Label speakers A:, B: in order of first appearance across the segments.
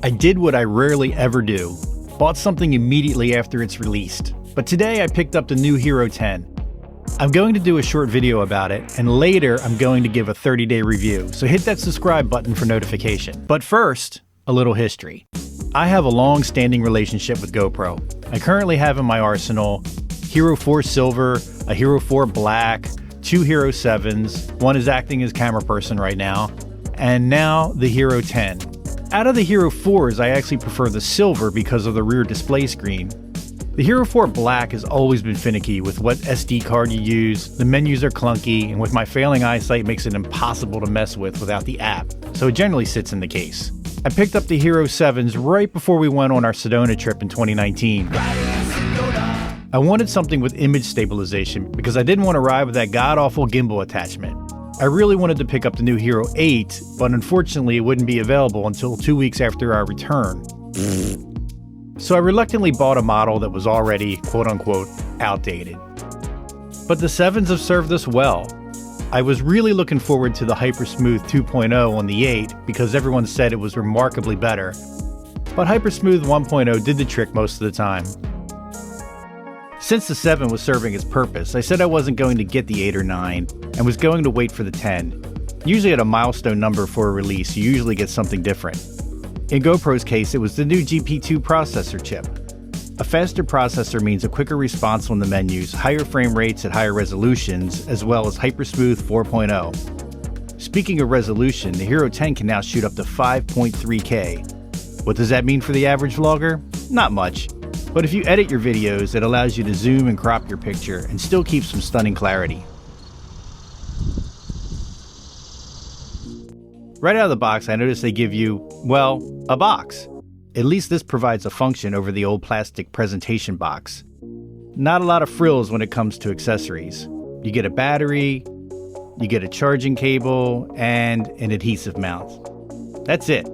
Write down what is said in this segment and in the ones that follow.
A: I did what I rarely ever do. Bought something immediately after it's released. But today I picked up the new Hero 10. I'm going to do a short video about it, and later I'm going to give a 30-day review, so hit that subscribe button for notification. But first, a little history. I have a long-standing relationship with GoPro. I currently have in my arsenal Hero 4 Silver, a Hero 4 Black, 2 Hero 7s, one is acting as camera person right now, and now the Hero 10. Out of the Hero 4s, I actually prefer the Silver because of the rear display screen. The Hero 4 Black has always been finicky with what SD card you use, the menus are clunky, and with my failing eyesight makes it impossible to mess with without the app, so it generally sits in the case. I picked up the Hero 7s right before we went on our Sedona trip in 2019. I wanted something with image stabilization because I didn't want to ride with that god-awful gimbal attachment. I really wanted to pick up the new Hero 8, but unfortunately it wouldn't be available until 2 weeks after our return. So I reluctantly bought a model that was already, quote-unquote, outdated. But the 7s have served us well. I was really looking forward to the Hypersmooth 2.0 on the 8 because everyone said it was remarkably better. But Hypersmooth 1.0 did the trick most of the time. Since the 7 was serving its purpose, I said I wasn't going to get the 8 or 9 and was going to wait for the 10. Usually at a milestone number for a release, you usually get something different. In GoPro's case, it was the new GP2 processor chip. A faster processor means a quicker response on the menus, higher frame rates at higher resolutions, as well as Hypersmooth 4.0. Speaking of resolution, the Hero 10 can now shoot up to 5.3K. What does that mean for the average vlogger? Not much. But if you edit your videos, it allows you to zoom and crop your picture and still keep some stunning clarity. Right out of the box, I noticed they give you, well, a box. At least this provides a function over the old plastic presentation box. Not a lot of frills when it comes to accessories. You get a battery, you get a charging cable, and an adhesive mount. That's it.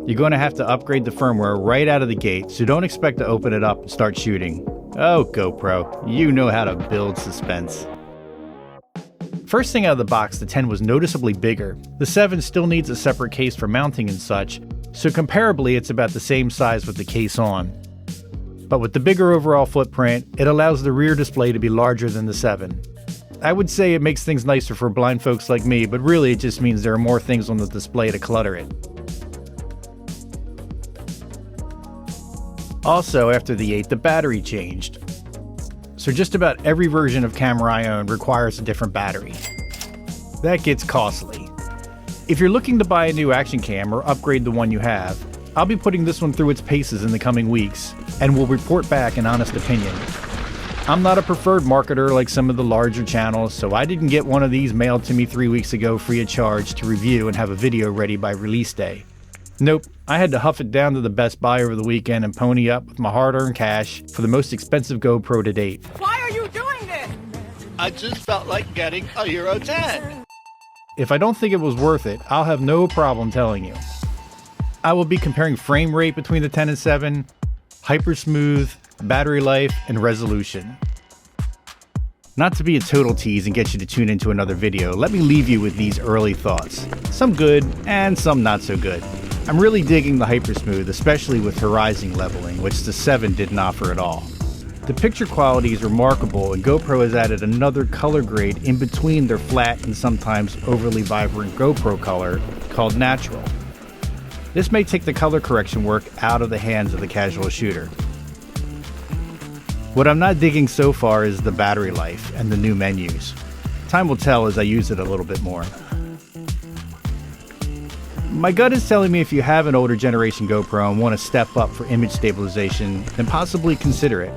A: You're going to have to upgrade the firmware right out of the gate, so don't expect to open it up and start shooting. Oh, GoPro, you know how to build suspense. First thing out of the box, the 10 was noticeably bigger. The 7 still needs a separate case for mounting and such, so comparably it's about the same size with the case on. But with the bigger overall footprint, it allows the rear display to be larger than the 7. I would say it makes things nicer for blind folks like me, but really it just means there are more things on the display to clutter it. Also, after the 8, the battery changed. So just about every version of camera I own requires a different battery. That gets costly. If you're looking to buy a new action cam or upgrade the one you have, I'll be putting this one through its paces in the coming weeks, and will report back an honest opinion. I'm not a preferred marketer like some of the larger channels, so I didn't get one of these mailed to me 3 weeks ago free of charge to review and have a video ready by release day. Nope, I had to huff it down to the Best Buy over the weekend and pony up with my hard-earned cash for the most expensive GoPro to date.
B: Why are you doing this?
C: I just felt like getting a Hero 10.
A: If I don't think it was worth it, I'll have no problem telling you. I will be comparing frame rate between the 10 and 7, Hypersmooth, battery life, and resolution. Not to be a total tease and get you to tune into another video, let me leave you with these early thoughts. Some good and some not so good. I'm really digging the Hypersmooth, especially with horizon leveling, which the 7 didn't offer at all. The picture quality is remarkable, and GoPro has added another color grade in between their flat and sometimes overly vibrant GoPro color called natural. This may take the color correction work out of the hands of the casual shooter. What I'm not digging so far is the battery life and the new menus. Time will tell as I use it a little bit more. My gut is telling me if you have an older generation GoPro and want to step up for image stabilization, then possibly consider it.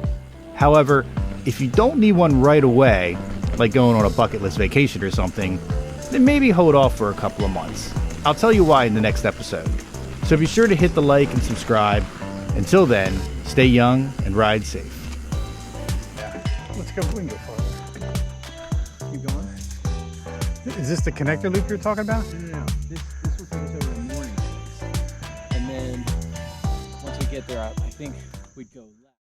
A: However, if you don't need one right away, like going on a bucket list vacation or something, then maybe hold off for a couple of months. I'll tell you why in the next episode. So be sure to hit the like and subscribe. Until then, stay young and ride safe.
D: Let's go. We can go forward. Keep going. Is this the connector loop you're talking about?
E: No. This will take us over the morning. And then once we get there, I think we'd go.